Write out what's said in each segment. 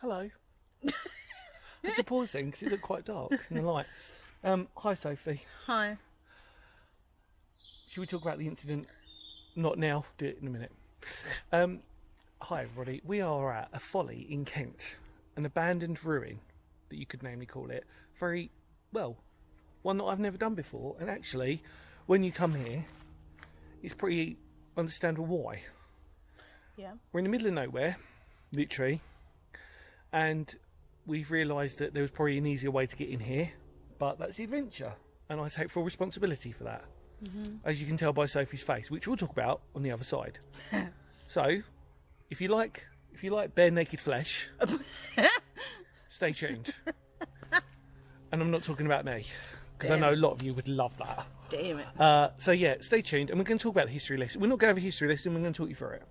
Hello. It's a pause then because it looked quite dark in the light. Hi, Sophie. Hi. Should we talk about the incident? Not now. Do it in a minute. Hi, everybody. We are at a Folly in Kent, an abandoned ruin that you could namely call it. Very well, one that I've never done before. And actually, when you come here, it's pretty understandable why. Yeah. We're in the middle of nowhere, literally, and we've realised that there was probably an easier way to get in here, but that's the adventure, and I take full responsibility for that. Mm-hmm. As you can tell by Sophie's face, which we'll talk about on the other side. So, if you like bare naked flesh, stay tuned. And I'm not talking about me, because I know a lot of you would love that. Damn it. So yeah, stay tuned, and we're going to talk about the history lesson. We're not going to have a history lesson, we're going to talk you through it.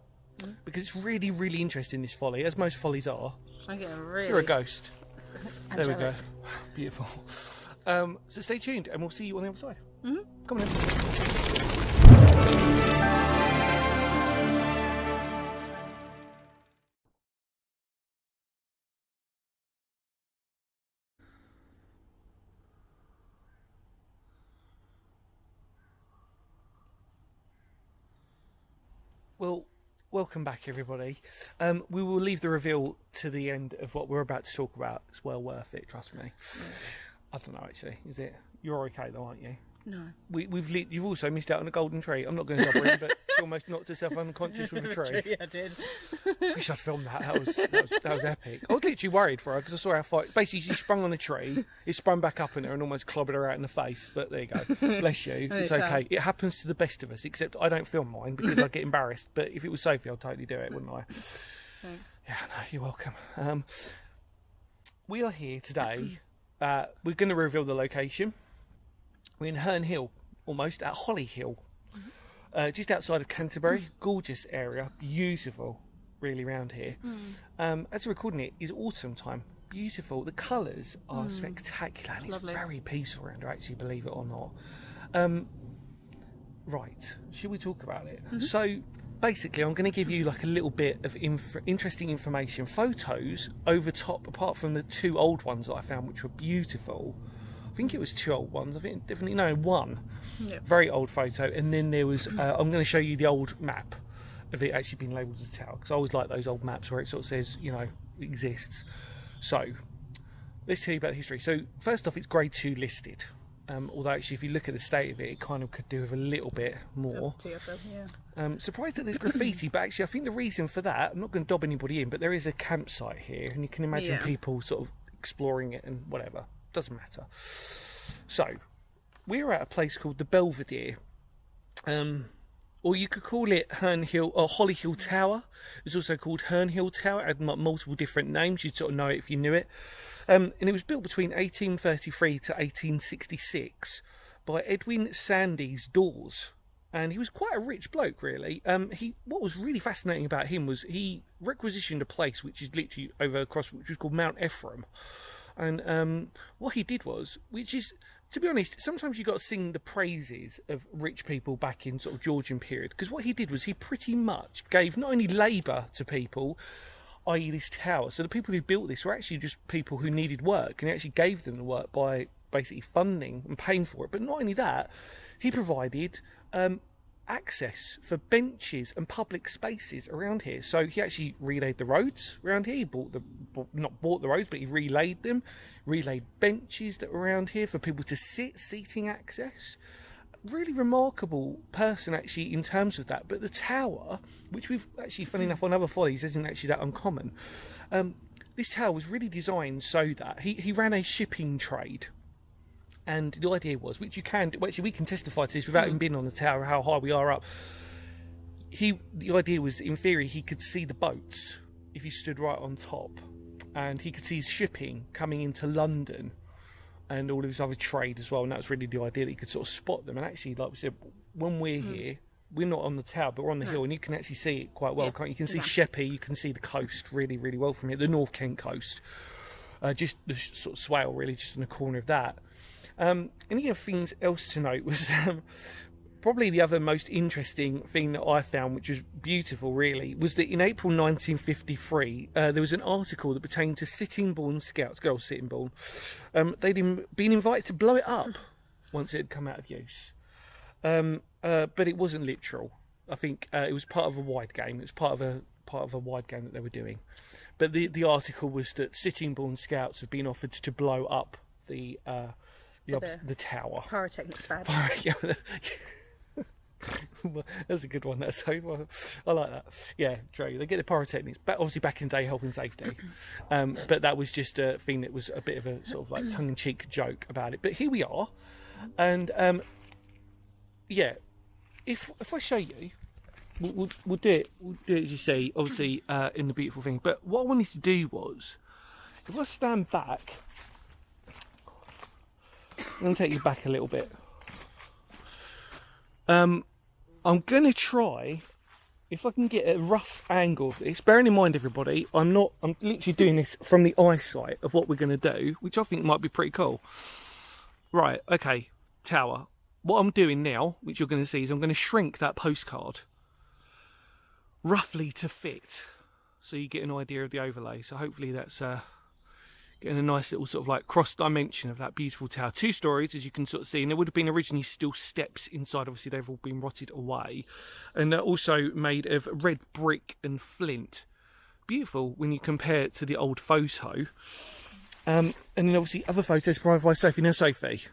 Because it's really, really interesting, this Folly, as most Follies are. I get really... You're a ghost. Angelic. There we go. Beautiful. So stay tuned, and we'll see you on the other side. Mm-hmm. Come on in. Well, welcome back, everybody. We will leave the reveal to the end of what we're about to talk about. It's well worth it, trust me. I don't know, actually. Is it? You're okay, though, aren't you? No. You've also missed out on a golden tree. I'm not going to stop it, but she almost knocked herself unconscious with a tree. Yeah, I did. Wish I'd filmed that. That was epic. I was literally worried for her because I saw how far. Basically, she sprung on a tree. It sprung back up in her and almost clobbered her out in the face. But there you go. Bless you. It's okay. It happens to the best of us. Except I don't film mine because I get embarrassed. But if it was Sophie, I'd totally do it, wouldn't I? Thanks. Yeah, no, you're welcome. We are here today. We're going to reveal the location. We're in Hernhill, almost at Hollyhill, just outside of Canterbury. Gorgeous area, beautiful, really around here. As we're recording it, is autumn time. Beautiful. The colours are spectacular. And it's very peaceful around here, actually, believe it or not. Right, should we talk about it? So, basically, I'm going to give you like a little bit of interesting information, photos over top, apart from the two old ones that I found, which were beautiful. I think it was two old ones. I think definitely one. Yep. Very old photo, and then there was. I'm going to show you the old map of it actually being labelled as a tower, because I always like those old maps where it sort of says, you know, it exists. So let's tell you about the history. So first off, it's Grade 2 listed. Although actually, if you look at the state of it, it kind of could do with a little bit more. Yeah. Surprised that there's graffiti, but actually, I think the reason for that, I'm not going to dob anybody in, but there is a campsite here, and you can imagine people sort of exploring it and whatever. Doesn't matter. So, we're at a place called the Belvedere, or you could call it Hernhill or Hollyhill Tower. It's also called Hernhill Tower. It had multiple different names. You'd sort of know it if you knew it. And it was built between 1833 to 1866 by Edwin Sandys Dawes. And he was quite a rich bloke, really. What was really fascinating about him was he requisitioned a place which is literally over across, which was called Mount Ephraim. And what he did was, which is, to be honest, sometimes you've got to sing the praises of rich people back in sort of Georgian period. Because what he did was he pretty much gave not only labour to people, i.e. this tower. So the people who built this were actually just people who needed work. And he actually gave them the work by basically funding and paying for it. But not only that, he provided access for benches and public spaces around here. So he actually relayed the roads around here. He not bought the roads, but he relayed them. Relayed benches that were around here for people to seating access. Really remarkable person, actually, in terms of that. But the tower, which we've actually, funny enough, on other Follies, isn't actually that uncommon. This tower was really designed so that he ran a shipping trade. And the idea was, which you can, actually we can testify to this without even being on the tower, how high we are up. The idea was, in theory, he could see the boats if he stood right on top. And he could see shipping coming into London and all of his other trade as well. And that's really the idea, that he could sort of spot them. And actually, like we said, when we're here, we're not on the tower, but we're on the hill, and you can actually see it quite well, can't you? You can see Sheppey, you can see the coast really, really well from here, the North Kent coast. Just the sort of swale, really, just in the corner of that. And again, things else to note was probably the other most interesting thing that I found, which was beautiful really, was that in April 1953 there was an article that pertained to Sittingbourne Scouts, good old Sittingbourne. They'd been invited to blow it up once it had come out of use, but it wasn't literal. I think it was part of a wide game. It was part of a wide game that they were doing. But the article was that Sittingbourne Scouts have been offered to blow up the tower. Pyrotechnics bad. Well, that's a good one. That's so well, I like that. Yeah, true. They get the pyrotechnics, but obviously back in the day, health and safety. But that was just a thing that was a bit of a sort of like tongue-in-cheek joke about it. But here we are, and yeah, if I show you, we'll do it. We'll do it as you see, obviously in the beautiful thing. But what I wanted to do was, if I stand back, I'm going to take you back a little bit. I'm going to try, if I can get a rough angle of this, bearing in mind everybody, I'm literally doing this from the eyesight of what we're going to do, which I think might be pretty cool. Right, okay, tower. What I'm doing now, which you're going to see, is I'm going to shrink that postcard roughly to fit, so you get an idea of the overlay. So hopefully that's getting a nice little sort of like cross dimension of that beautiful tower. 2 stories, as you can sort of see, and there would have been originally still steps inside. Obviously they've all been rotted away, and they're also made of red brick and flint. Beautiful when you compare it to the old photo. And then obviously other photos provided by Sophie. Now Sophie,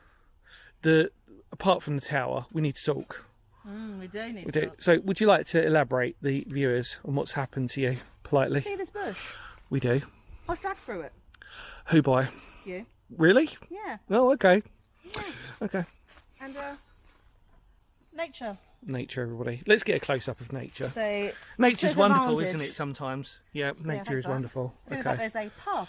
apart from the tower, we need to talk. We do need to talk. So would you like to elaborate the viewers on what's happened to you politely? See this bush? We do. I was dragged through it. Who by? You. Really? Yeah. Oh, okay. Yeah. Okay. And nature. Nature, everybody. Let's get a close-up of nature. So, Nature's to the wonderful, advantage. isn't it, sometimes? Yeah, nature thanks is for that. wonderful. So Okay. there's a path.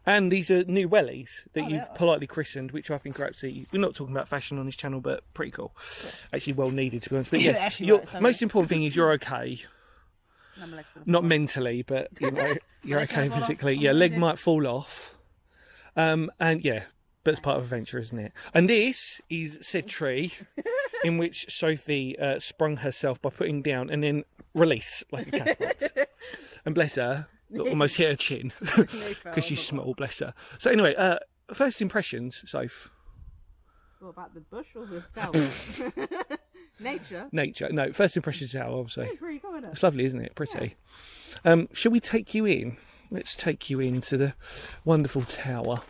And these are new wellies that Oh, you've yeah. politely christened, which I think are absolutely... We're not talking about fashion on this channel, but pretty cool. Yeah. Actually well needed, to be honest. But Yeah, yes, actually your right, sorry. most important thing is you're okay. No, my legs are Not mentally, but you know, you're Leg's okay gonna fall off. physically. I'm Yeah, leg ready. might fall off. And yeah, but it's part of adventure, isn't it? And this is said tree in which Sophie sprung herself by putting down and then release like a castbox. And bless her, almost hit her chin because she's small, bless her. So anyway, first impressions, Soph. What about the bush or the tower? Nature. Nature. No, first impressions how, obviously. It's pretty cool, isn't it? It's lovely, isn't it? Pretty. Shall we take you in? Let's take you into the wonderful tower.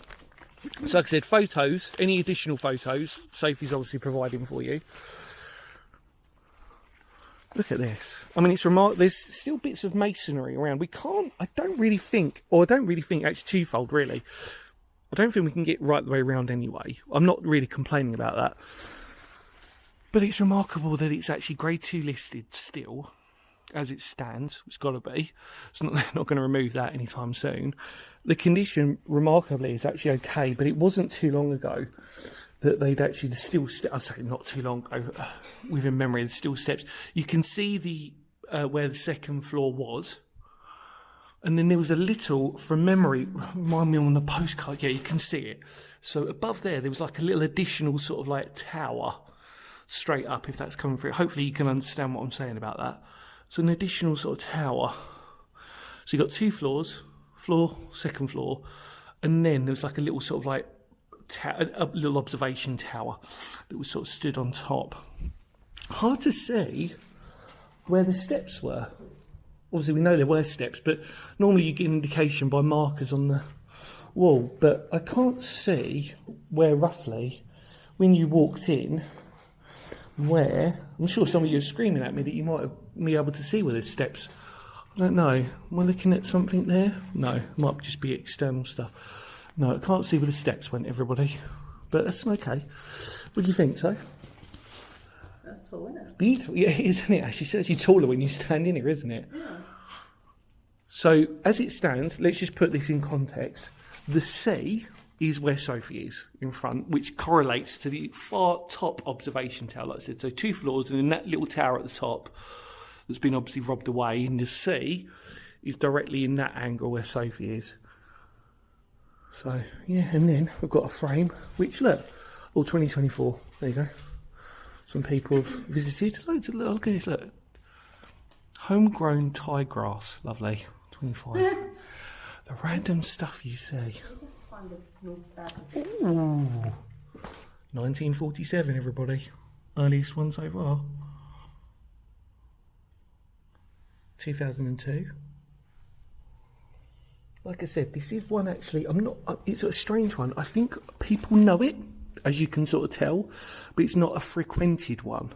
So like I said, photos, any additional photos, Sophie's obviously providing for you. Look at this. I mean, it's remarkable. There's still bits of masonry around. I don't really think, actually twofold really. I don't think we can get right the way around anyway. I'm not really complaining about that. But it's remarkable that it's actually grade 2 listed still, as it stands. It's got to be. It's not, they're not going to remove that anytime soon. The condition, remarkably, is actually okay, but it wasn't too long ago that they'd actually I say not too long ago, within memory, there's still steps. You can see the where the second floor was, and then there was a little, from memory, remind me on the postcard, yeah, you can see it. So above there was like a little additional sort of like tower, straight up, if that's coming through. Hopefully you can understand what I'm saying about that. It's an additional sort of tower. So you've got 2 floors, second floor, and then there's like a little sort of like a little observation tower that was sort of stood on top. Hard to see where the steps were. Obviously we know there were steps, but normally you get an indication by markers on the wall, but I can't see where roughly, when you walked in, where. I'm sure some of you are screaming at me that you might have be able to see where there's steps. I don't know. Am I looking at something there? No, it might just be external stuff. No, I can't see where the steps went, everybody. But that's okay. What do you think, so? That's tall, isn't it? Beautiful, yeah, isn't it? Actually, it's actually taller when you stand in here, isn't it? Yeah. So, as it stands, let's just put this in context. The sea is where Sophie is in front, which correlates to the far top observation tower, like I said. So 2 floors, and then that little tower at the top that's been obviously robbed away, and the sea is directly in that angle where Sophie is. So, yeah, and then we've got a frame, which, look, all 2024, there you go. some people have visited. Loads of look at this, look. Homegrown Thai grass, lovely. 25. The random stuff you see. Ooh. 1947, everybody. Earliest one so far. 2002. Like I said, this is one actually, it's a strange one. I think people know it, as you can sort of tell, but it's not a frequented one,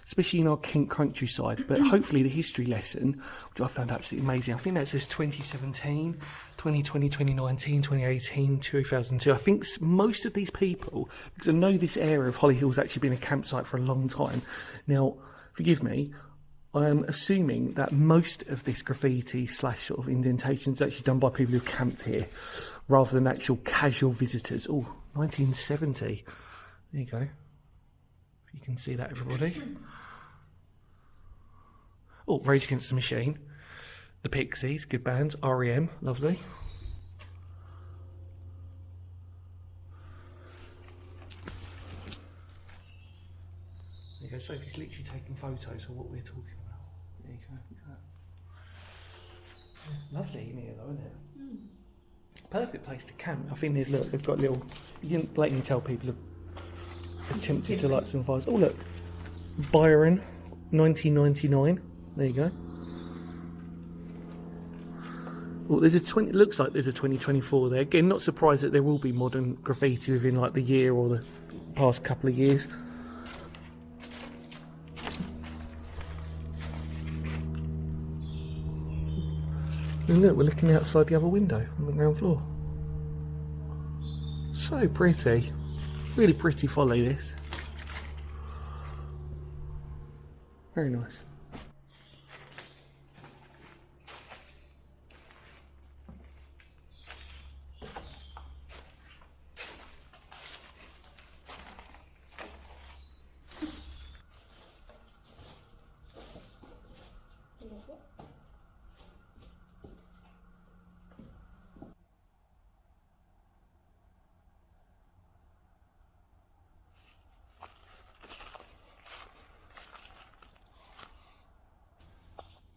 especially in our Kent countryside. But hopefully the history lesson, which I found absolutely amazing, I think that says 2017, 2020, 2019, 2018, 2002. I think most of these people, because I know this area of Holly Hill's actually been a campsite for a long time. Now, forgive me, I'm assuming that most of this graffiti / sort of indentation is actually done by people who camped here, rather than actual casual visitors. Oh, 1970. There you go. You can see that, everybody. Oh, Rage Against the Machine. The Pixies, good bands. REM, lovely. There you go. Sophie's literally taking photos of what we're talking about. There you go. Look at that. Yeah, lovely in here, though, isn't it? Mm. Perfect place to camp. I think there's, look, they've got little. You can blatantly tell people have attempted to light some fires. Oh, look. Byron, 1999. There you go. Well, there's a 20. It looks like there's a 2024 there. Again, not surprised that there will be modern graffiti within like the year or the past couple of years. And look, we're looking outside the other window on the ground floor. So pretty. Really pretty Folly, this. Very nice.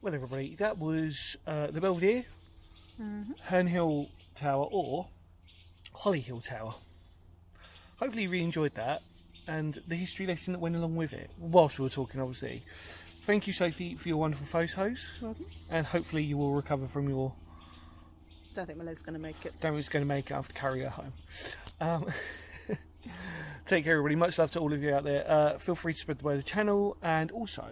Well, everybody, that was the Belvedere, Hernhill Tower, or Holly Hill Tower. Hopefully you really enjoyed that, and the history lesson that went along with it, whilst we were talking, obviously. Thank you, Sophie, for your wonderful photos, and hopefully you will recover from your... Don't think my leg's going to make it. Don't think it's going to make it. I have to carry her home. Take care, everybody. Much love to all of you out there. Feel free to spread the word of the channel, and also...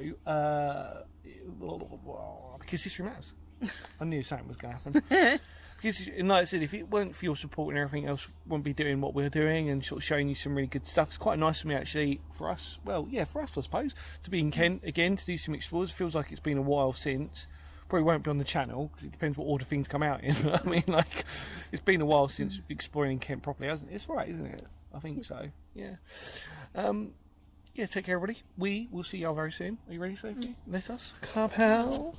because history matters. I knew something was going to happen. Because, like I said, if it weren't for your support and everything else, wouldn't be doing what we're doing and sort of showing you some really good stuff. It's quite nice for me, actually, for us. Well, yeah, for us, I suppose, to be in Kent again, to do some explores. It feels like it's been a while since. Probably won't be on the channel because it depends what order things come out in. I mean, like, it's been a while since exploring in Kent properly, hasn't it? It's right, isn't it? I think so. Yeah. Yeah, take care, everybody. We will see y'all very soon. Are you ready, Sophie? Let us come out.